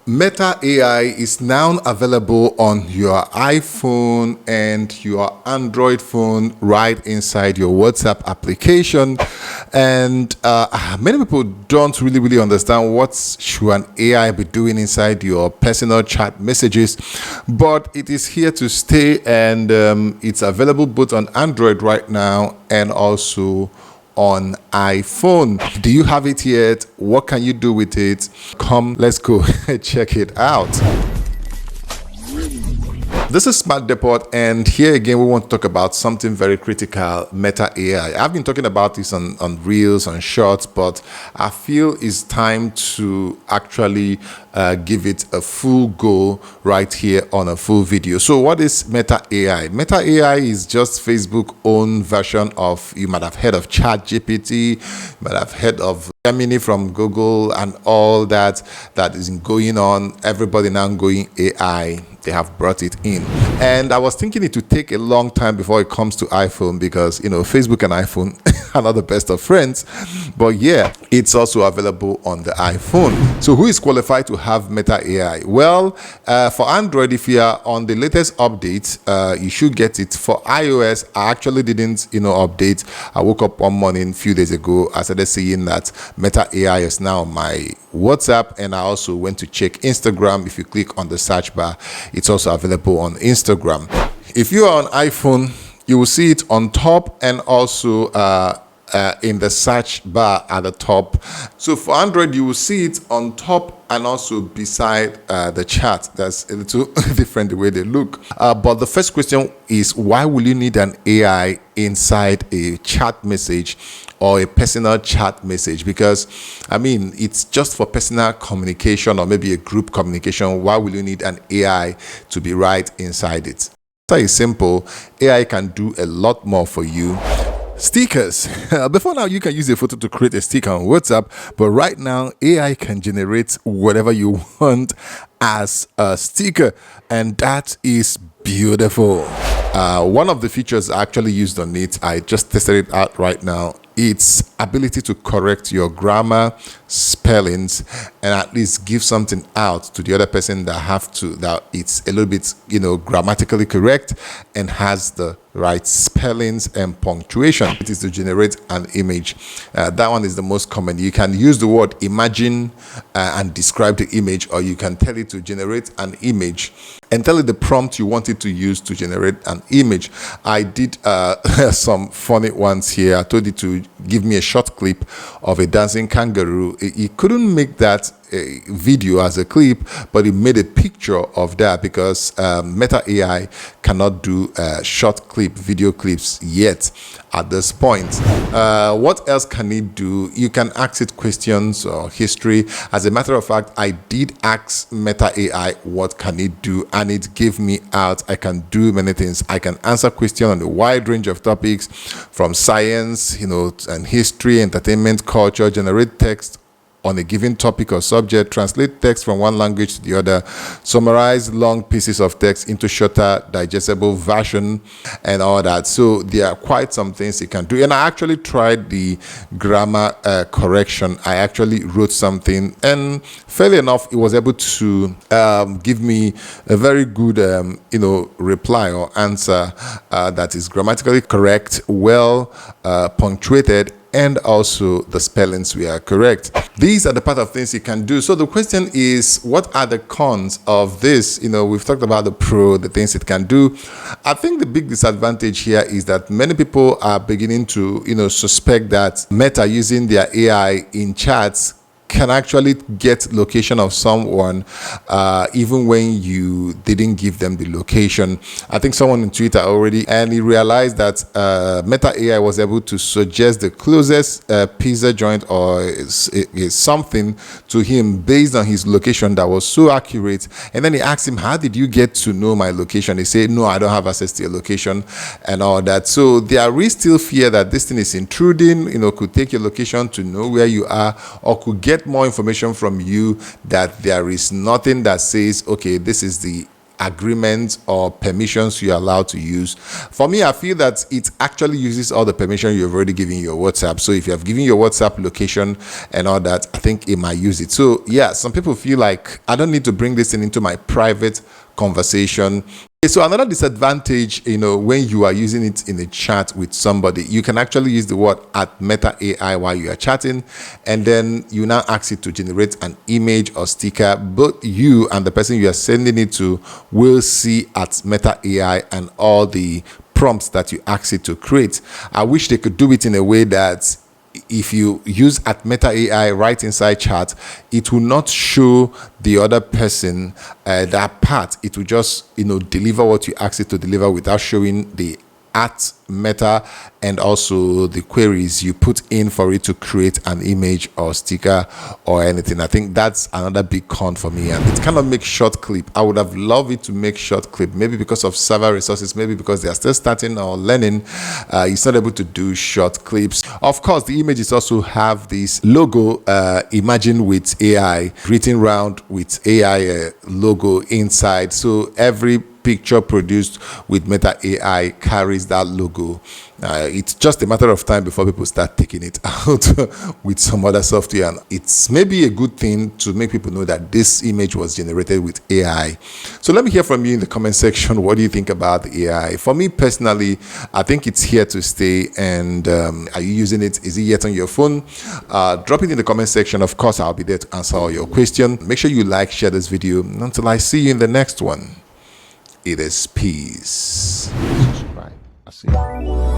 Meta AI is now available on your iPhone and your Android phone right inside your WhatsApp application. And many people don't really understand what should an AI be doing inside your personal chat messages, but it is here to stay, and it's available both on Android right now and also on iPhone. Do you have it yet? What can you do with it? Come, let's go check it out. This is Smart Depot, and here again we want to talk about something very critical: Meta AI. I've been talking about this on Reels, on Shorts, but I feel it's time to actually give it a full go right here on a full video. So what is Meta AI? Meta AI is just Facebook's own version of, you might have heard of ChatGPT, you might have heard of Gemini from Google and all that is going on. Everybody now going AI. They have brought it in, and I was thinking it would take a long time before it comes to iPhone, because Facebook and iPhone are not the best of friends. But yeah, it's also available on the iPhone. So who is qualified to have Meta AI? Well, for Android, if you are on the latest update, you should get it. For iOS, I actually didn't update. I woke up one morning a few days ago, I started seeing that Meta AI is now on my WhatsApp, and I also went to check Instagram. If you click on the search bar, it's also available on Instagram. If you are on iPhone, you will see it on top and also in the search bar at the top. So for Android, you will see it on top and also beside the chat. That's a little different the way they look. But the first question is, why will you need an AI inside a chat message or a personal chat message? Because it's just for personal communication or maybe a group communication. Why will you need an AI to be right inside it? It's simple. AI can do a lot more for you. Stickers. Before now, you can use a photo to create a sticker on WhatsApp, but right now AI can generate whatever you want as a sticker, and that is beautiful. One of the features I actually used on it, I just tested it out right now. Its ability to correct your grammar, spellings, and at least give something out to the other person that it's a little bit grammatically correct and has the right spellings and punctuation. It is to generate an image. That one is the most common. You can use the word imagine and describe the image, or you can tell it to generate an image and tell it the prompt you want it to use to generate an image. I did some funny ones here. I told it to give me a short clip of a dancing kangaroo. It couldn't make that a video as a clip, but it made a picture of that, because Meta AI cannot do short clip video clips yet at this point. What else can it do? You can ask it questions or history. As a matter of fact, I did ask Meta AI what can it do, and it gave me out. I can do many things. I can answer questions on a wide range of topics, from science, and history, entertainment, culture, generate text on a given topic or subject, translate text from one language to the other, summarize long pieces of text into shorter, digestible version, and all that. So there are quite some things it can do. And I actually tried the grammar correction. I actually wrote something, and fairly enough, it was able to give me a very good, reply or answer that is grammatically correct, well punctuated, and also the spellings were correct. These are the part of things you can do. So the question is, what are the cons of this? We've talked about the pro, the things it can do. I think the big disadvantage here is that many people are beginning to, suspect that Meta using their AI in chats can actually get location of someone even when you didn't give them the location. I think someone on Twitter already, and he realized that Meta AI was able to suggest the closest pizza joint or something to him based on his location that was so accurate. And then he asked him, how did you get to know my location? He said, no, I don't have access to your location and all that. So there is still fear that this thing is intruding, could take your location to know where you are, or could get more information from you that there is nothing that says, okay, this is the agreements or permissions you're allowed to use. For me, I feel that it actually uses all the permission you've already given your WhatsApp. So if you have given your WhatsApp location and all that, I think it might use it. So yeah, some people feel like I don't need to bring this into my private conversation. So another disadvantage, when you are using it in a chat with somebody, you can actually use the word at Meta AI while you are chatting, and then you now ask it to generate an image or sticker. Both you and the person you are sending it to will see at Meta AI and all the prompts that you ask it to create. I wish they could do it in a way that if you use at Meta AI right inside chat, it will not show the other person that part. It will just deliver what you ask it to deliver without showing the at Meta and also the queries you put in for it to create an image or sticker or anything. I think that's another big con for me, and it cannot make short clip. I would have loved it to make short clip, maybe because of server resources, maybe because they are still starting or learning. It's not able to do short clips. Of course, the images also have this logo, imagine with AI, written round with AI logo inside. So every picture produced with Meta AI carries that logo. It's just a matter of time before people start taking it out with some other software, and it's maybe a good thing to make people know that this image was generated with AI. So let me hear from you in the comment section. What do you think about the AI? For me personally, I think it's here to stay. And are you using it? Is it yet on your phone? Drop it in the comment section. Of course, I'll be there to answer all your questions. Make sure you like, share this video. Until I see you in the next one, it is peace. Subscribe. I'll see you.